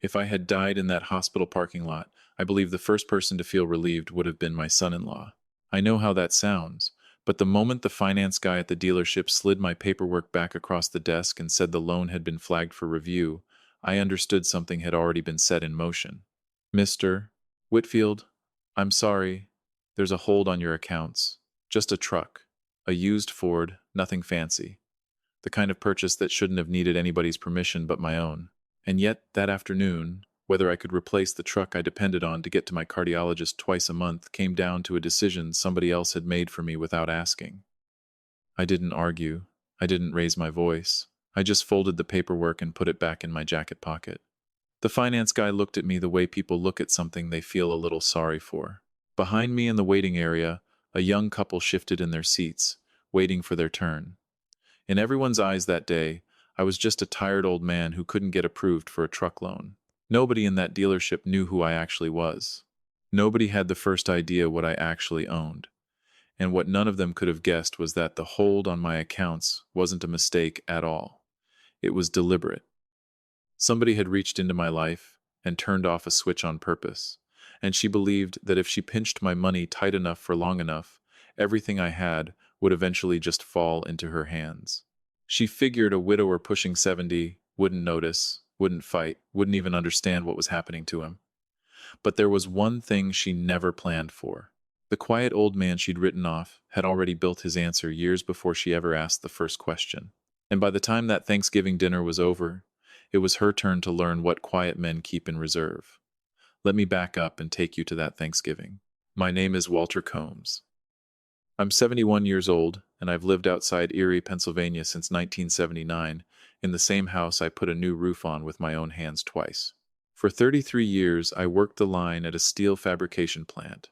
If I had died in that hospital parking lot, I believe the first person to feel relieved would have been my son-in-law. I know how that sounds, but the moment the finance guy at the dealership slid my paperwork back across the desk and said the loan had been flagged for review, I understood something had already been set in motion. Mr. Whitfield, I'm sorry. There's a hold on your accounts. Just a truck. A used Ford, nothing fancy. The kind of purchase that shouldn't have needed anybody's permission but my own. And yet, that afternoon, whether I could replace the truck I depended on to get to my cardiologist twice a month came down to a decision somebody else had made for me without asking. I didn't argue. I didn't raise my voice. I just folded the paperwork and put it back in my jacket pocket. The finance guy looked at me the way people look at something they feel a little sorry for. Behind me in the waiting area, a young couple shifted in their seats, waiting for their turn. In everyone's eyes that day, I was just a tired old man who couldn't get approved for a truck loan. Nobody in that dealership knew who I actually was. Nobody had the first idea what I actually owned. And what none of them could have guessed was that the hold on my accounts wasn't a mistake at all. It was deliberate. Somebody had reached into my life and turned off a switch on purpose, and she believed that if she pinched my money tight enough for long enough, everything I had would eventually just fall into her hands. She figured a widower pushing 70 wouldn't notice, wouldn't fight, wouldn't even understand what was happening to him. But there was one thing she never planned for. The quiet old man she'd written off had already built his answer years before she ever asked the first question. And by the time that Thanksgiving dinner was over, it was her turn to learn what quiet men keep in reserve. Let me back up and take you to that Thanksgiving. My name is Walter Combs. I'm 71 years old, and I've lived outside Erie, Pennsylvania since 1979, in the same house I put a new roof on with my own hands twice. For 33 years, I worked the line at a steel fabrication plant,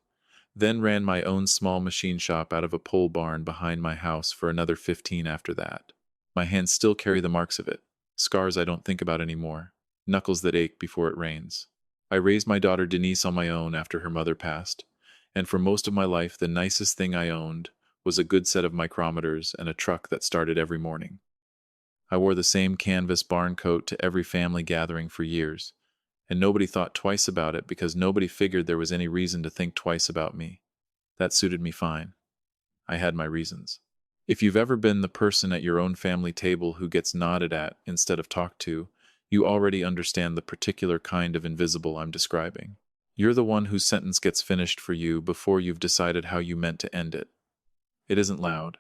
then ran my own small machine shop out of a pole barn behind my house for another 15 after that. My hands still carry the marks of it, scars I don't think about anymore, knuckles that ache before it rains. I raised my daughter Denise on my own after her mother passed, and for most of my life the nicest thing I owned was a good set of micrometers and a truck that started every morning. I wore the same canvas barn coat to every family gathering for years, and nobody thought twice about it because nobody figured there was any reason to think twice about me. That suited me fine. I had my reasons. If you've ever been the person at your own family table who gets nodded at instead of talked to, you already understand the particular kind of invisible I'm describing. You're the one whose sentence gets finished for you before you've decided how you meant to end it. It isn't loud.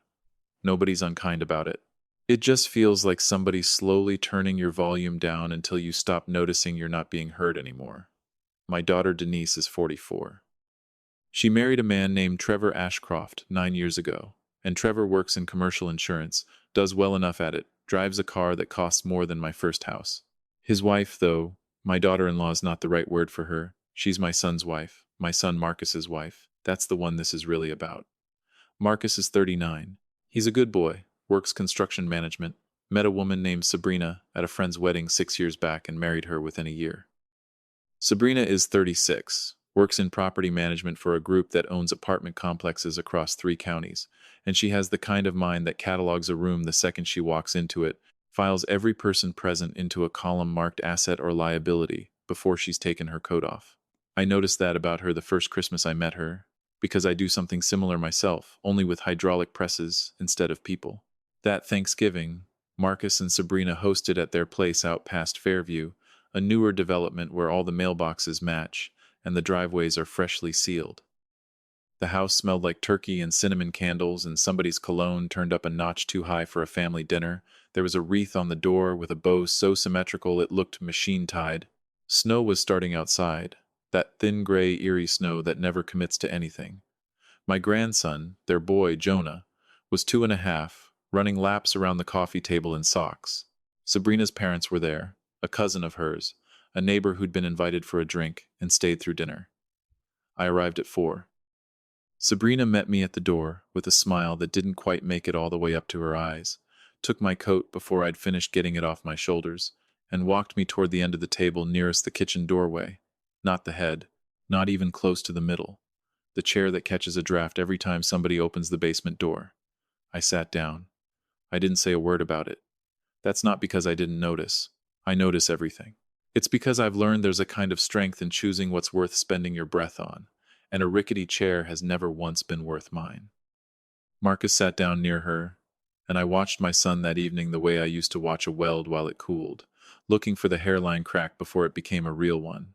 Nobody's unkind about it. It just feels like somebody slowly turning your volume down until you stop noticing you're not being heard anymore. My daughter Denise is 44. She married a man named Trevor Ashcroft 9 years ago, and Trevor works in commercial insurance, does well enough at it, drives a car that costs more than my first house. His wife, though, my daughter-in-law is not the right word for her. She's my son's wife, my son Marcus's wife. That's the one this is really about. Marcus is 39. He's a good boy, works construction management, met a woman named Sabrina at a friend's wedding 6 years back and married her within a year. Sabrina is 36, works in property management for a group that owns apartment complexes across 3 counties, and she has the kind of mind that catalogs a room the second she walks into it, files every person present into a column marked asset or liability before she's taken her coat off. I noticed that about her the first Christmas I met her, because I do something similar myself, only with hydraulic presses instead of people. That Thanksgiving, Marcus and Sabrina hosted at their place out past Fairview, a newer development where all the mailboxes match and the driveways are freshly sealed. The house smelled like turkey and cinnamon candles, and somebody's cologne turned up a notch too high for a family dinner. There was a wreath on the door with a bow so symmetrical it looked machine-tied. Snow was starting outside, that thin gray eerie snow that never commits to anything. My grandson, their boy Jonah, was 2.5, running laps around the coffee table in socks. Sabrina's parents were there, a cousin of hers, a neighbor who'd been invited for a drink and stayed through dinner. I arrived at 4. Sabrina met me at the door with a smile that didn't quite make it all the way up to her eyes, took my coat before I'd finished getting it off my shoulders, and walked me toward the end of the table nearest the kitchen doorway. Not the head, not even close to the middle. The chair that catches a draft every time somebody opens the basement door. I sat down. I didn't say a word about it. That's not because I didn't notice. I notice everything. It's because I've learned there's a kind of strength in choosing what's worth spending your breath on, and a rickety chair has never once been worth mine. Marcus sat down near her, and I watched my son that evening the way I used to watch a weld while it cooled, looking for the hairline crack before it became a real one.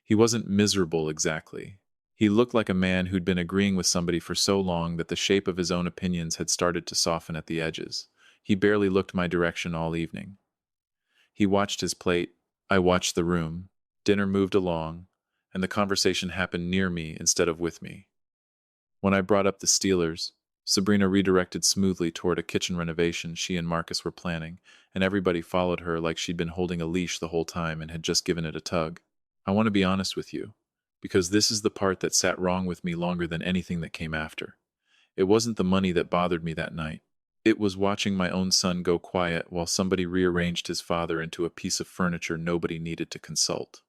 He wasn't miserable exactly. He looked like a man who'd been agreeing with somebody for so long that the shape of his own opinions had started to soften at the edges. He barely looked my direction all evening. He watched his plate. I watched the room. Dinner moved along, and the conversation happened near me instead of with me. When I brought up the Steelers, Sabrina redirected smoothly toward a kitchen renovation she and Marcus were planning, and everybody followed her like she'd been holding a leash the whole time and had just given it a tug. I want to be honest with you, because this is the part that sat wrong with me longer than anything that came after. It wasn't the money that bothered me that night. It was watching my own son go quiet while somebody rearranged his father into a piece of furniture nobody needed to consult.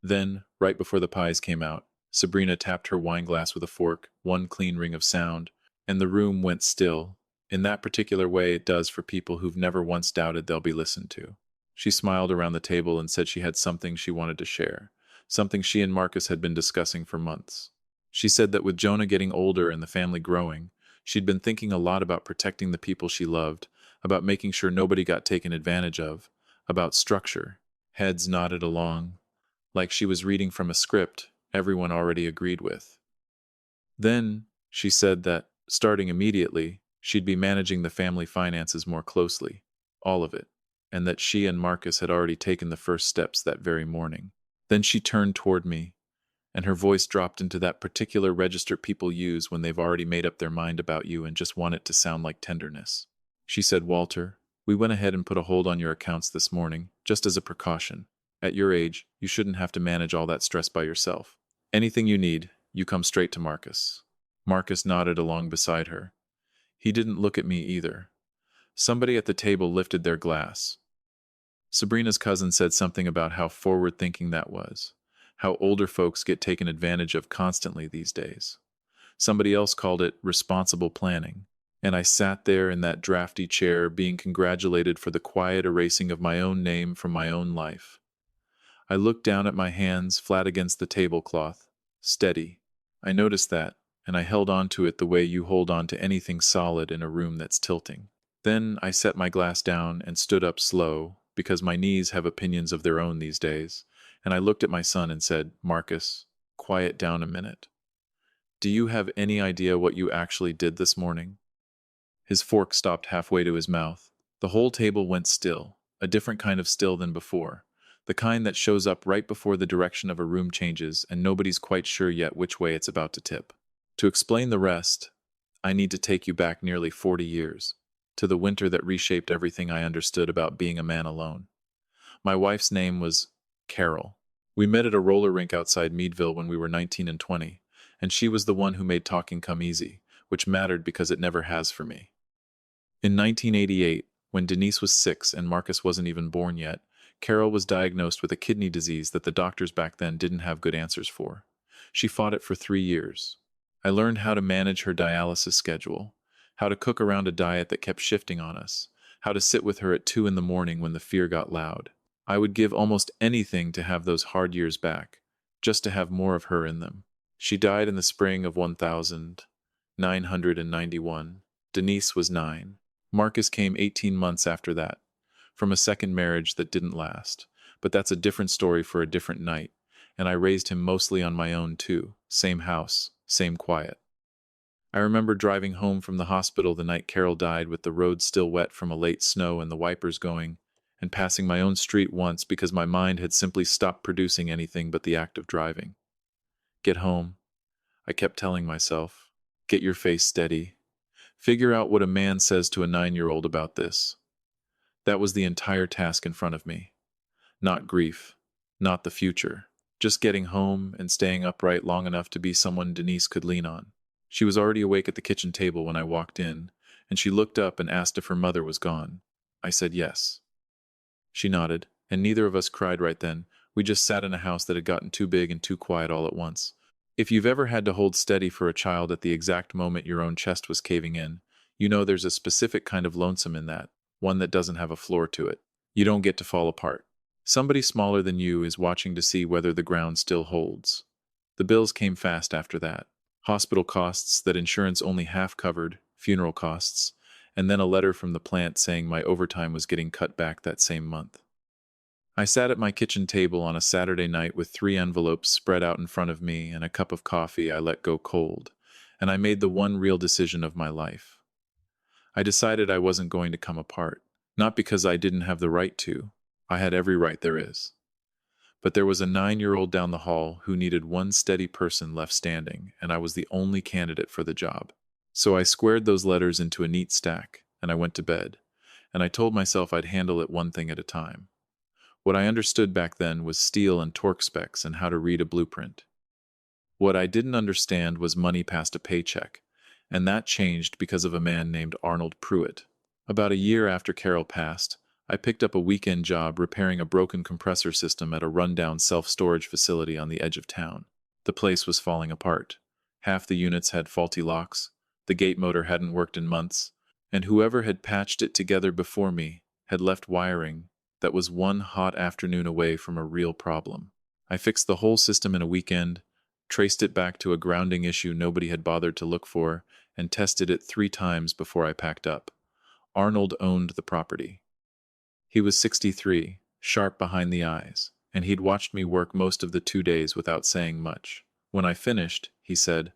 Then, right before the pies came out, Sabrina tapped her wineglass with a fork, one clean ring of sound, and the room went still, in that particular way it does for people who've never once doubted they'll be listened to. She smiled around the table and said she had something she wanted to share, something she and Marcus had been discussing for months. She said that with Jonah getting older and the family growing, she'd been thinking a lot about protecting the people she loved, about making sure nobody got taken advantage of, about structure. Heads nodded along, like she was reading from a script everyone already agreed with. Then, she said that, starting immediately, she'd be managing the family finances more closely, all of it, and that she and Marcus had already taken the first steps that very morning. Then she turned toward me, and her voice dropped into that particular register people use when they've already made up their mind about you and just want it to sound like tenderness. She said, "Walter, we went ahead and put a hold on your accounts this morning, just as a precaution. At your age, you shouldn't have to manage all that stress by yourself. Anything you need, you come straight to Marcus." Marcus nodded along beside her. He didn't look at me either. Somebody at the table lifted their glass. Sabrina's cousin said something about how forward-thinking that was, how older folks get taken advantage of constantly these days. Somebody else called it responsible planning, and I sat there in that drafty chair being congratulated for the quiet erasing of my own name from my own life. I looked down at my hands flat against the tablecloth, steady. I noticed that, and I held on to it the way you hold on to anything solid in a room that's tilting. Then I set my glass down and stood up slow, because my knees have opinions of their own these days, and I looked at my son and said, "Marcus, quiet down a minute. Do you have any idea what you actually did this morning?" His fork stopped halfway to his mouth. The whole table went still, a different kind of still than before, the kind that shows up right before the direction of a room changes and nobody's quite sure yet which way it's about to tip. To explain the rest, I need to take you back nearly 40 years, to the winter that reshaped everything I understood about being a man alone. My wife's name was Carol. We met at a roller rink outside Meadville when we were 19 and 20, and she was the one who made talking come easy, which mattered because it never has for me. In 1988, when Denise was 6 and Marcus wasn't even born yet, Carol was diagnosed with a kidney disease that the doctors back then didn't have good answers for. She fought it for 3 years. I learned how to manage her dialysis schedule, how to cook around a diet that kept shifting on us, how to sit with her at 2 in the morning when the fear got loud. I would give almost anything to have those hard years back, just to have more of her in them. She died in the spring of 1991. Denise was 9. Marcus came 18 months after that, from a second marriage that didn't last. But that's a different story for a different night, and I raised him mostly on my own too. Same house, same quiet. I remember driving home from the hospital the night Carol died with the road still wet from a late snow and the wipers going, and passing my own street once because my mind had simply stopped producing anything but the act of driving. Get home, I kept telling myself. Get your face steady. Figure out what a man says to a 9-year-old about this. That was the entire task in front of me. Not grief, not the future, just getting home and staying upright long enough to be someone Denise could lean on. She was already awake at the kitchen table when I walked in, and she looked up and asked if her mother was gone. I said yes. She nodded, and neither of us cried right then. We just sat in a house that had gotten too big and too quiet all at once. If you've ever had to hold steady for a child at the exact moment your own chest was caving in, you know there's a specific kind of lonesome in that, one that doesn't have a floor to it. You don't get to fall apart. Somebody smaller than you is watching to see whether the ground still holds. The bills came fast after that. Hospital costs that insurance only half covered, funeral costs, and then a letter from the plant saying my overtime was getting cut back that same month. I sat at my kitchen table on a Saturday night with 3 envelopes spread out in front of me and a cup of coffee I let go cold, and I made the one real decision of my life. I decided I wasn't going to come apart, not because I didn't have the right to. I had every right there is. But there was a 9-year-old down the hall who needed one steady person left standing, and I was the only candidate for the job. So I squared those letters into a neat stack, and I went to bed, and I told myself I'd handle it one thing at a time. What I understood back then was steel and torque specs and how to read a blueprint. What I didn't understand was money past a paycheck, and that changed because of a man named Arnold Pruitt. About a year after Carol passed, I picked up a weekend job repairing a broken compressor system at a rundown self-storage facility on the edge of town. The place was falling apart. Half the units had faulty locks, the gate motor hadn't worked in months, and whoever had patched it together before me had left wiring that was one hot afternoon away from a real problem. I fixed the whole system in a weekend, traced it back to a grounding issue nobody had bothered to look for, and tested it 3 times before I packed up. Arnold owned the property. He was 63, sharp behind the eyes, and he'd watched me work most of the 2 days without saying much. When I finished, he said,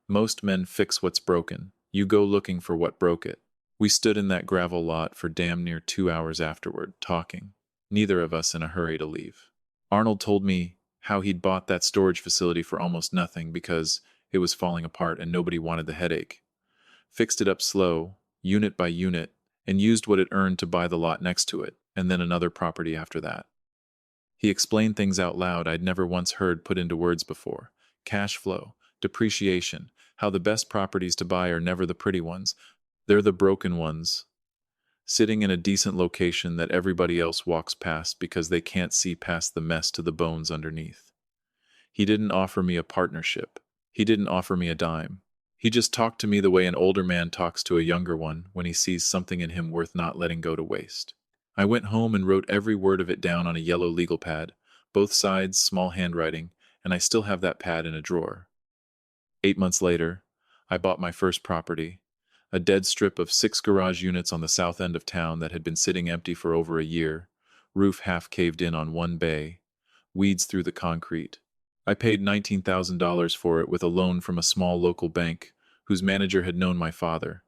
"Most men fix what's broken. You go looking for what broke it." We stood in that gravel lot for damn near 2 hours afterward, talking, neither of us in a hurry to leave. Arnold told me how he'd bought that storage facility for almost nothing because it was falling apart and nobody wanted the headache. Fixed it up slow, unit by unit, and used what it earned to buy the lot next to it, and then another property after that. He explained things out loud I'd never once heard put into words before. Cash flow, depreciation, how the best properties to buy are never the pretty ones, they're the broken ones, sitting in a decent location that everybody else walks past because they can't see past the mess to the bones underneath. He didn't offer me a partnership. He didn't offer me a dime. He just talked to me the way an older man talks to a younger one when he sees something in him worth not letting go to waste. I went home and wrote every word of it down on a yellow legal pad, both sides, small handwriting, and I still have that pad in a drawer. 8 months later, I bought my first property, a dead strip of 6 garage units on the south end of town that had been sitting empty for over a year, roof half caved in on one bay, weeds through the concrete. I paid $19,000 for it with a loan from a small local bank whose manager had known my father,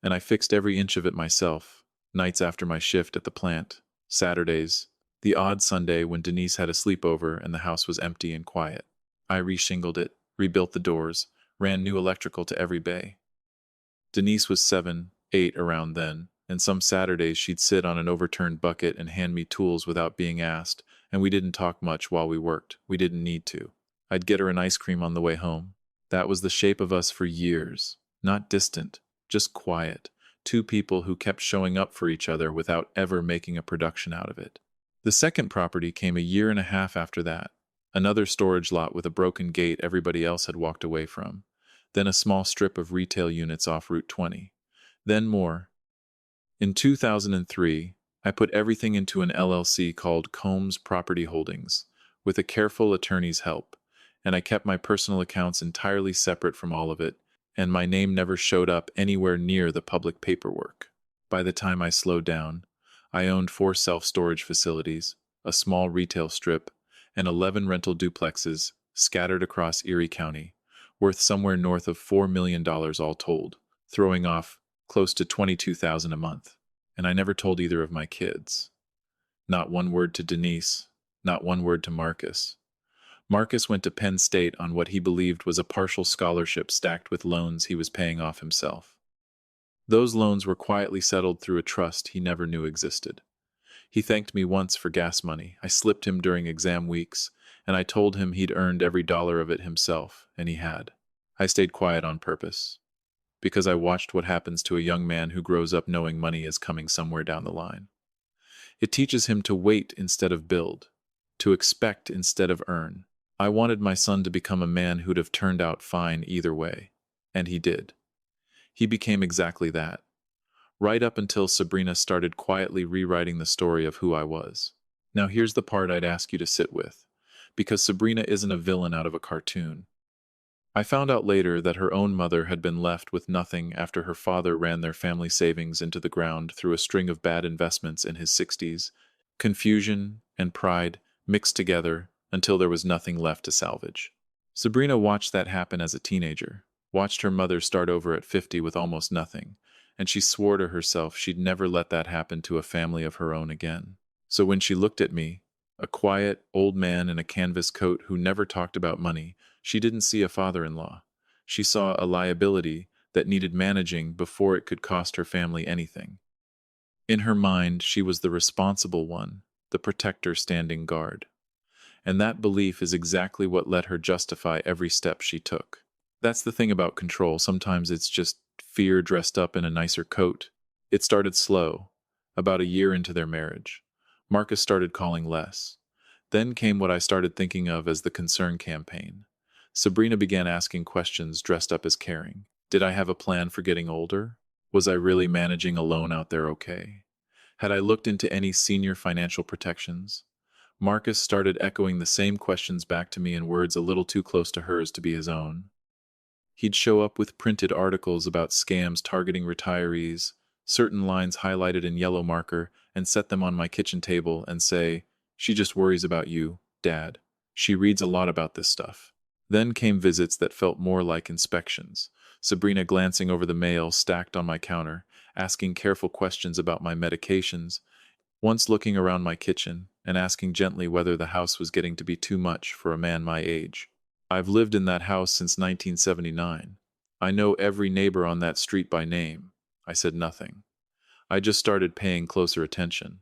and I fixed every inch of it myself, nights after my shift at the plant, Saturdays, the odd Sunday when Denise had a sleepover and the house was empty and quiet. I reshingled it, rebuilt the doors, ran new electrical to every bay. Denise was 7, 8 around then, and some Saturdays she'd sit on an overturned bucket and hand me tools without being asked, and we didn't talk much while we worked. We didn't need to. I'd get her an ice cream on the way home. That was the shape of us for years. Not distant, just quiet. 2 people who kept showing up for each other without ever making a production out of it. The second property came a year and a half after that. Another storage lot with a broken gate everybody else had walked away from. Then a small strip of retail units off Route 20. Then more. In 2003, I put everything into an LLC called Combs Property Holdings, with a careful attorney's help, and I kept my personal accounts entirely separate from all of it, and my name never showed up anywhere near the public paperwork. By the time I slowed down, I owned 4 self-storage facilities, a small retail strip, and 11 rental duplexes scattered across Erie County, worth somewhere north of $4 million all told, throwing off close to $22,000 a month. And I never told either of my kids. Not one word to Denise, not one word to Marcus. Marcus went to Penn State on what he believed was a partial scholarship stacked with loans he was paying off himself. Those loans were quietly settled through a trust he never knew existed. He thanked me once for gas money. I slipped him during exam weeks, and I told him he'd earned every dollar of it himself, and he had. I stayed quiet on purpose, because I watched what happens to a young man who grows up knowing money is coming somewhere down the line. It teaches him to wait instead of build, to expect instead of earn. I wanted my son to become a man who'd have turned out fine either way, and he did. He became exactly that, right up until Sabrina started quietly rewriting the story of who I was. Now here's the part I'd ask you to sit with, because Sabrina isn't a villain out of a cartoon. I found out later that her own mother had been left with nothing after her father ran their family savings into the ground through a string of bad investments in his 60s. Confusion and pride mixed together until there was nothing left to salvage. Sabrina watched that happen as a teenager, watched her mother start over at 50 with almost nothing, and she swore to herself she'd never let that happen to a family of her own again. So when she looked at me, a quiet, old man in a canvas coat who never talked about money, she didn't see a father-in-law. She saw a liability that needed managing before it could cost her family anything. In her mind, she was the responsible one, the protector standing guard. And that belief is exactly what let her justify every step she took. That's the thing about control. Sometimes it's just fear dressed up in a nicer coat. It started slow, about a year into their marriage. Marcus started calling less. Then came what I started thinking of as the concern campaign. Sabrina began asking questions dressed up as caring. Did I have a plan for getting older? Was I really managing alone out there okay? Had I looked into any senior financial protections? Marcus started echoing the same questions back to me in words a little too close to hers to be his own. He'd show up with printed articles about scams targeting retirees, certain lines highlighted in yellow marker, and set them on my kitchen table and say, "She just worries about you, Dad. She reads a lot about this stuff." Then came visits that felt more like inspections. Sabrina glancing over the mail stacked on my counter, asking careful questions about my medications, once looking around my kitchen and asking gently whether the house was getting to be too much for a man my age. I've lived in that house since 1979. I know every neighbor on that street by name. I said nothing. I just started paying closer attention.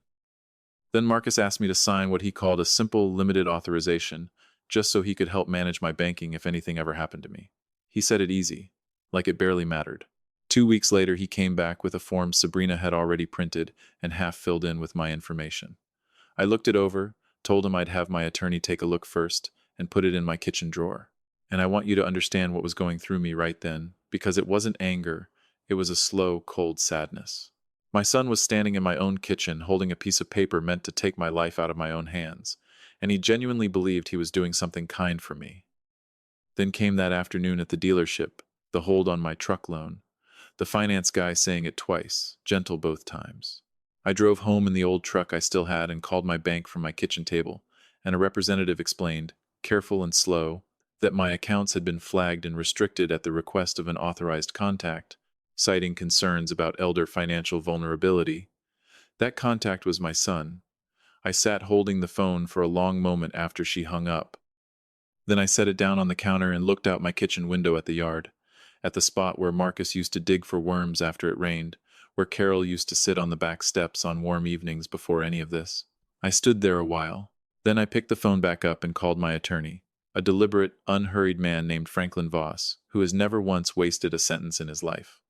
Then Marcus asked me to sign what he called a simple limited authorization, just so he could help manage my banking if anything ever happened to me. He said it easy, like it barely mattered. 2 weeks later, he came back with a form Sabrina had already printed and half filled in with my information. I looked it over, told him I'd have my attorney take a look first, and put it in my kitchen drawer. And I want you to understand what was going through me right then, because it wasn't anger, it was a slow, cold sadness. My son was standing in my own kitchen holding a piece of paper meant to take my life out of my own hands, and he genuinely believed he was doing something kind for me. Then came that afternoon at the dealership, the hold on my truck loan, the finance guy saying it twice, gentle both times. I drove home in the old truck I still had and called my bank from my kitchen table, and a representative explained, careful and slow, that my accounts had been flagged and restricted at the request of an authorized contact, citing concerns about elder financial vulnerability. That contact was my son. I sat holding the phone for a long moment after she hung up. Then I set it down on the counter and looked out my kitchen window at the yard, at the spot where Marcus used to dig for worms after it rained, where Carol used to sit on the back steps on warm evenings before any of this. I stood there a while. Then I picked the phone back up and called my attorney, a deliberate, unhurried man named Franklin Voss, who has never once wasted a sentence in his life.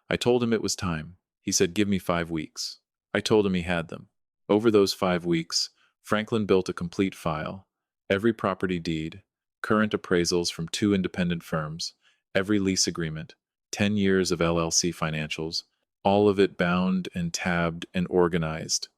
I told him it was time. He said, "Give me 5 weeks." I told him he had them. Over those 5 weeks, Franklin built a complete file, every property deed, current appraisals from 2 independent firms, every lease agreement, 10 years of LLC financials, all of it bound and tabbed and organized.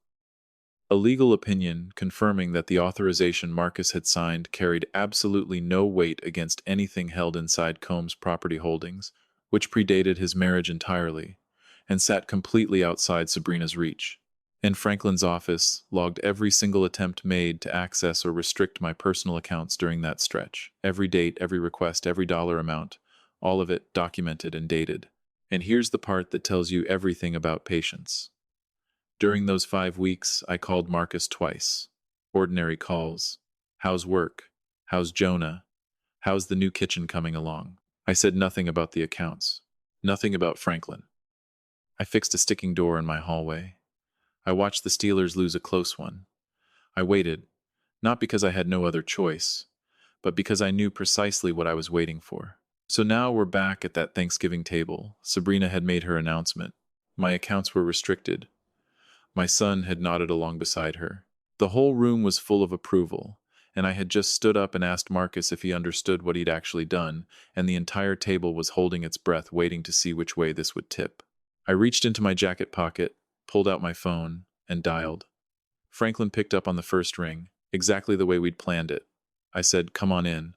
A legal opinion confirming that the authorization Marcus had signed carried absolutely no weight against anything held inside Combs' property holdings, which predated his marriage entirely, and sat completely outside Sabrina's reach. And Franklin's office logged every single attempt made to access or restrict my personal accounts during that stretch. Every date, every request, every dollar amount, all of it documented and dated. And here's the part that tells you everything about patience. During those 5 weeks, I called Marcus twice. Ordinary calls. How's work? How's Jonah? How's the new kitchen coming along? I said nothing about the accounts. Nothing about Franklin. I fixed a sticking door in my hallway. I watched the Steelers lose a close one. I waited, not because I had no other choice, but because I knew precisely what I was waiting for. So now we're back at that Thanksgiving table. Sabrina had made her announcement. My accounts were restricted. My son had nodded along beside her. The whole room was full of approval, and I had just stood up and asked Marcus if he understood what he'd actually done, and the entire table was holding its breath waiting to see which way this would tip. I reached into my jacket pocket, pulled out my phone, and dialed. Franklin picked up on the first ring, exactly the way we'd planned it. I said, "Come on in."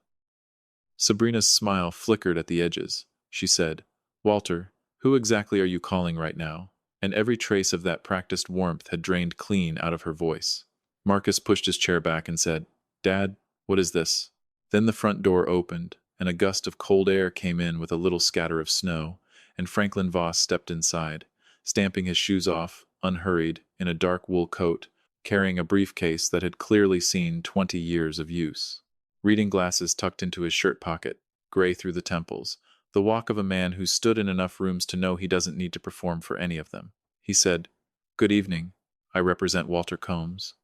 Sabrina's smile flickered at the edges. She said, "Walter, who exactly are you calling right now?" And every trace of that practiced warmth had drained clean out of her voice. Marcus pushed his chair back and said, "Dad, what is this?" Then the front door opened, and a gust of cold air came in with a little scatter of snow, and Franklin Voss stepped inside, stamping his shoes off, unhurried, in a dark wool coat, carrying a briefcase that had clearly seen 20 years of use. Reading glasses tucked into his shirt pocket, gray through the temples, the walk of a man who stood in enough rooms to know he doesn't need to perform for any of them. He said, "Good evening. I represent Walter Combs."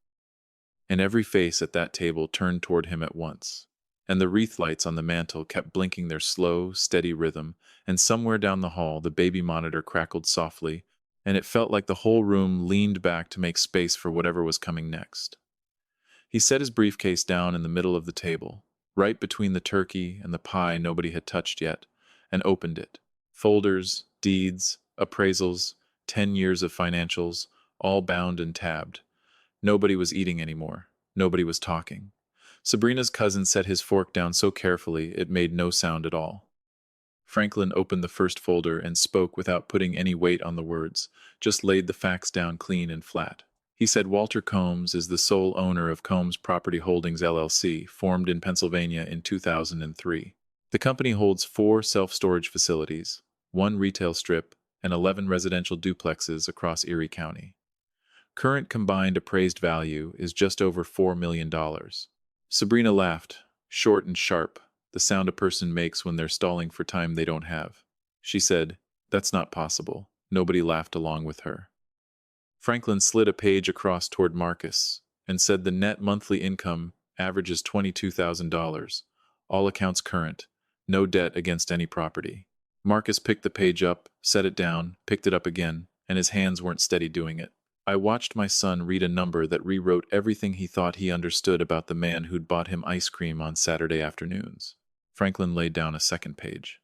And every face at that table turned toward him at once. And the wreath lights on the mantel kept blinking their slow, steady rhythm, and somewhere down the hall the baby monitor crackled softly, and it felt like the whole room leaned back to make space for whatever was coming next. He set his briefcase down in the middle of the table, right between the turkey and the pie nobody had touched yet, and opened it. Folders, deeds, appraisals, 10 years of financials, all bound and tabbed. Nobody was eating anymore. Nobody was talking. Sabrina's cousin set his fork down so carefully it made no sound at all. Franklin opened the first folder and spoke without putting any weight on the words, just laid the facts down clean and flat. He said Walter Combs is the sole owner of Combs Property Holdings LLC, formed in Pennsylvania in 2003. The company holds 4 self-storage facilities, 1 retail strip, and 11 residential duplexes across Erie County. Current combined appraised value is just over $4 million. Sabrina laughed, short and sharp, the sound a person makes when they're stalling for time they don't have. She said, "That's not possible." Nobody laughed along with her. Franklin slid a page across toward Marcus and said the net monthly income averages $22,000, all accounts current, no debt against any property. Marcus picked the page up, set it down, picked it up again, and his hands weren't steady doing it. I watched my son read a number that rewrote everything he thought he understood about the man who'd bought him ice cream on Saturday afternoons. Franklin laid down a second page.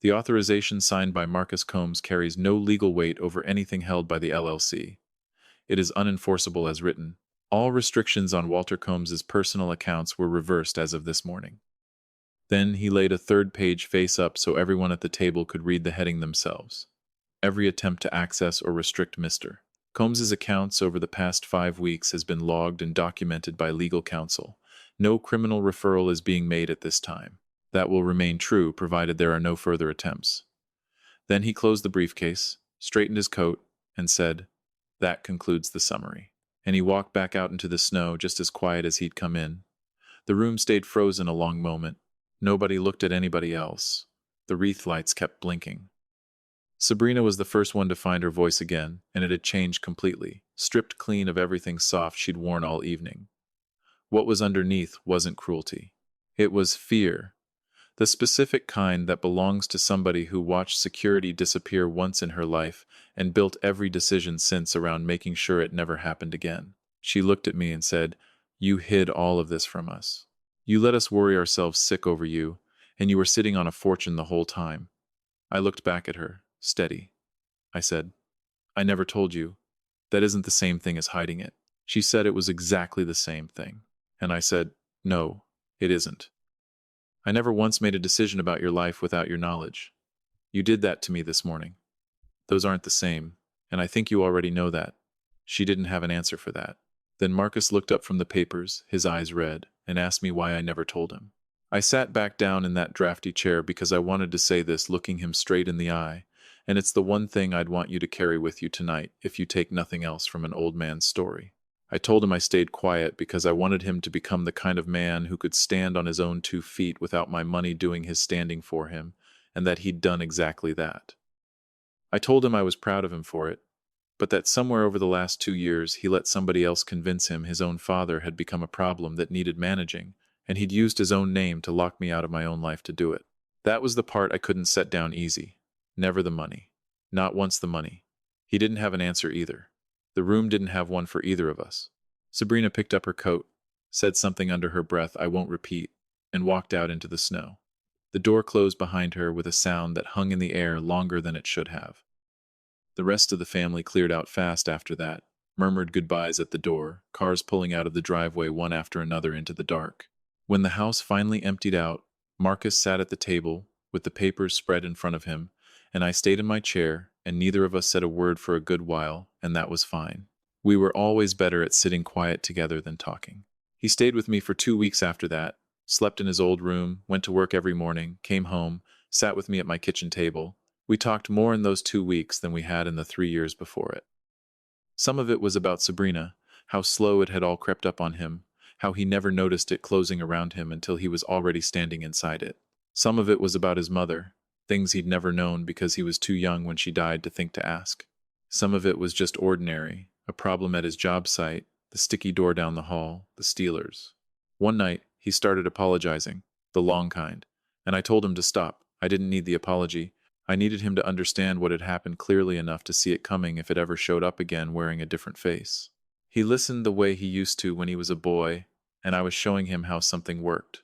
The authorization signed by Marcus Combs carries no legal weight over anything held by the LLC. It is unenforceable as written. All restrictions on Walter Combs's personal accounts were reversed as of this morning. Then he laid a third page face up so everyone at the table could read the heading themselves. Every attempt to access or restrict Mr. Combs's accounts over the past 5 weeks has been logged and documented by legal counsel. No criminal referral is being made at this time. That will remain true provided there are no further attempts. Then he closed the briefcase, straightened his coat, and said, "That concludes the summary." And he walked back out into the snow just as quiet as he'd come in. The room stayed frozen a long moment. Nobody looked at anybody else. The wreath lights kept blinking. Sabrina was the first one to find her voice again, and it had changed completely, stripped clean of everything soft she'd worn all evening. What was underneath wasn't cruelty. It was fear. The specific kind that belongs to somebody who watched security disappear once in her life and built every decision since around making sure it never happened again. She looked at me and said, "You hid all of this from us. You let us worry ourselves sick over you, and you were sitting on a fortune the whole time." I looked back at her, steady. I said, "I never told you. That isn't the same thing as hiding it." She said it was exactly the same thing. And I said, "No, it isn't. I never once made a decision about your life without your knowledge. You did that to me this morning. Those aren't the same, and I think you already know that." She didn't have an answer for that. Then Marcus looked up from the papers, his eyes red, and asked me why I never told him. I sat back down in that drafty chair because I wanted to say this looking him straight in the eye, and it's the one thing I'd want you to carry with you tonight if you take nothing else from an old man's story. I told him I stayed quiet because I wanted him to become the kind of man who could stand on his own 2 feet without my money doing his standing for him, and that he'd done exactly that. I told him I was proud of him for it, but that somewhere over the last 2 years he let somebody else convince him his own father had become a problem that needed managing, and he'd used his own name to lock me out of my own life to do it. That was the part I couldn't set down easy. Never the money. Not once the money. He didn't have an answer either. The room didn't have one for either of us. Sabrina picked up her coat, said something under her breath I won't repeat, and walked out into the snow. The door closed behind her with a sound that hung in the air longer than it should have. The rest of the family cleared out fast after that, murmured goodbyes at the door, cars pulling out of the driveway one after another into the dark. When the house finally emptied out, Marcus sat at the table, with the papers spread in front of him, and I stayed in my chair, and neither of us said a word for a good while, and that was fine. We were always better at sitting quiet together than talking. He stayed with me for 2 weeks after that, slept in his old room, went to work every morning, came home, sat with me at my kitchen table. We talked more in those 2 weeks than we had in the 3 years before it. Some of it was about Sabrina, how slow it had all crept up on him, how he never noticed it closing around him until he was already standing inside it. Some of it was about his mother, things he'd never known because he was too young when she died to think to ask. Some of it was just ordinary, a problem at his job site, the sticky door down the hall, the Steelers. One night, he started apologizing, the long kind, and I told him to stop. I didn't need the apology. I needed him to understand what had happened clearly enough to see it coming if it ever showed up again wearing a different face. He listened the way he used to when he was a boy, and I was showing him how something worked.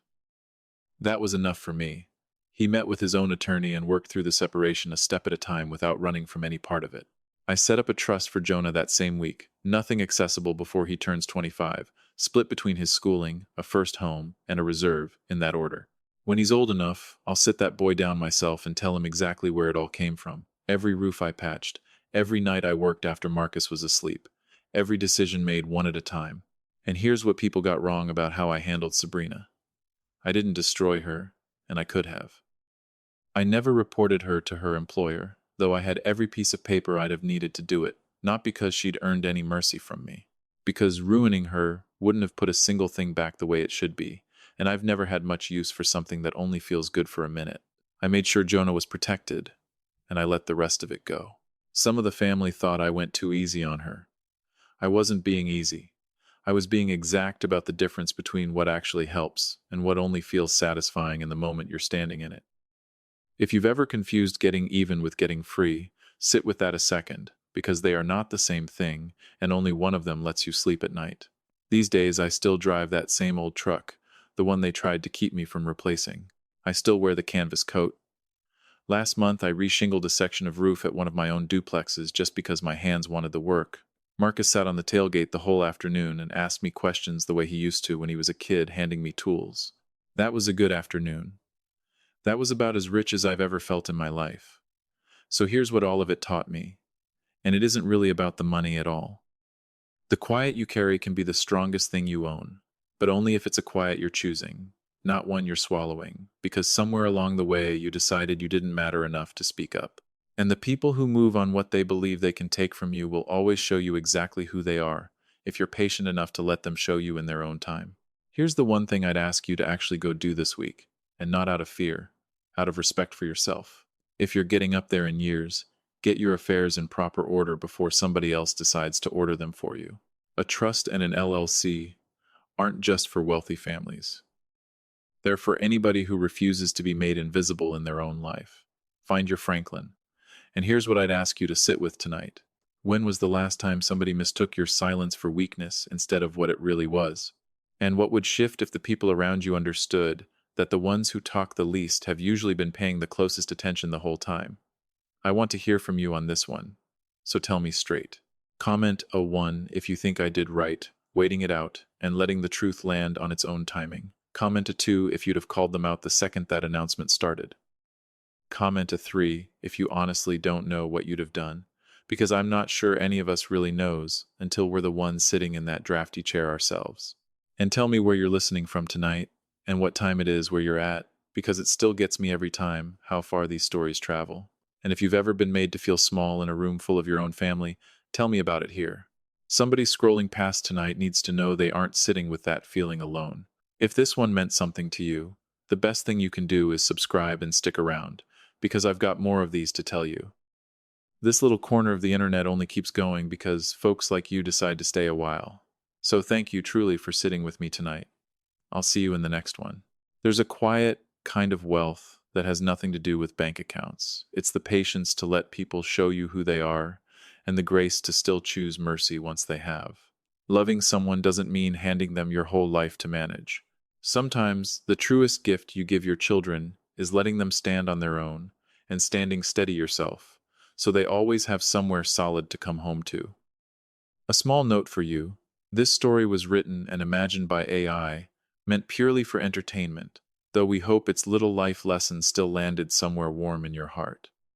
That was enough for me. He met with his own attorney and worked through the separation a step at a time without running from any part of it. I set up a trust for Jonah that same week, nothing accessible before he turns 25, split between his schooling, a first home, and a reserve, in that order. When he's old enough, I'll sit that boy down myself and tell him exactly where it all came from. Every roof I patched, every night I worked after Marcus was asleep, every decision made one at a time. And here's what people got wrong about how I handled Sabrina. I didn't destroy her, and I could have. I never reported her to her employer, though I had every piece of paper I'd have needed to do it, not because she'd earned any mercy from me. Because ruining her wouldn't have put a single thing back the way it should be, and I've never had much use for something that only feels good for a minute. I made sure Jonah was protected, and I let the rest of it go. Some of the family thought I went too easy on her. I wasn't being easy. I was being exact about the difference between what actually helps and what only feels satisfying in the moment you're standing in it. If you've ever confused getting even with getting free, sit with that a second, because they are not the same thing, and only one of them lets you sleep at night. These days, I still drive that same old truck, the one they tried to keep me from replacing. I still wear the canvas coat. Last month, I reshingled a section of roof at one of my own duplexes just because my hands wanted the work. Marcus sat on the tailgate the whole afternoon and asked me questions the way he used to when he was a kid, handing me tools. That was a good afternoon. That was about as rich as I've ever felt in my life. So here's what all of it taught me. And it isn't really about the money at all. The quiet you carry can be the strongest thing you own, but only if it's a quiet you're choosing, not one you're swallowing, because somewhere along the way you decided you didn't matter enough to speak up. And the people who move on what they believe they can take from you will always show you exactly who they are, if you're patient enough to let them show you in their own time. Here's the one thing I'd ask you to actually go do this week, and not out of fear, out of respect for yourself. If you're getting up there in years, get your affairs in proper order before somebody else decides to order them for you. A trust and an LLC aren't just for wealthy families. They're for anybody who refuses to be made invisible in their own life. Find your Franklin. And here's what I'd ask you to sit with tonight. When was the last time somebody mistook your silence for weakness instead of what it really was? And what would shift if the people around you understood that the ones who talk the least have usually been paying the closest attention the whole time? I want to hear from you on this one, so tell me straight. Comment a 1 if you think I did right, waiting it out, and letting the truth land on its own timing. Comment a 2 if you'd have called them out the second that announcement started. Comment a 3 if you honestly don't know what you'd have done, because I'm not sure any of us really knows until we're the ones sitting in that drafty chair ourselves. And tell me where you're listening from tonight, and what time it is where you're at, because it still gets me every time how far these stories travel. And if you've ever been made to feel small in a room full of your own family, tell me about it here. Somebody scrolling past tonight needs to know they aren't sitting with that feeling alone. If this one meant something to you, the best thing you can do is subscribe and stick around, because I've got more of these to tell you. This little corner of the internet only keeps going because folks like you decide to stay a while. So thank you truly for sitting with me tonight. I'll see you in the next one. There's a quiet kind of wealth that has nothing to do with bank accounts. It's the patience to let people show you who they are, and the grace to still choose mercy once they have. Loving someone doesn't mean handing them your whole life to manage. Sometimes the truest gift you give your children is letting them stand on their own and standing steady yourself, so they always have somewhere solid to come home to. A small note for you. This story was written and imagined by AI, meant purely for entertainment, though we hope its little life lessons still landed somewhere warm in your heart.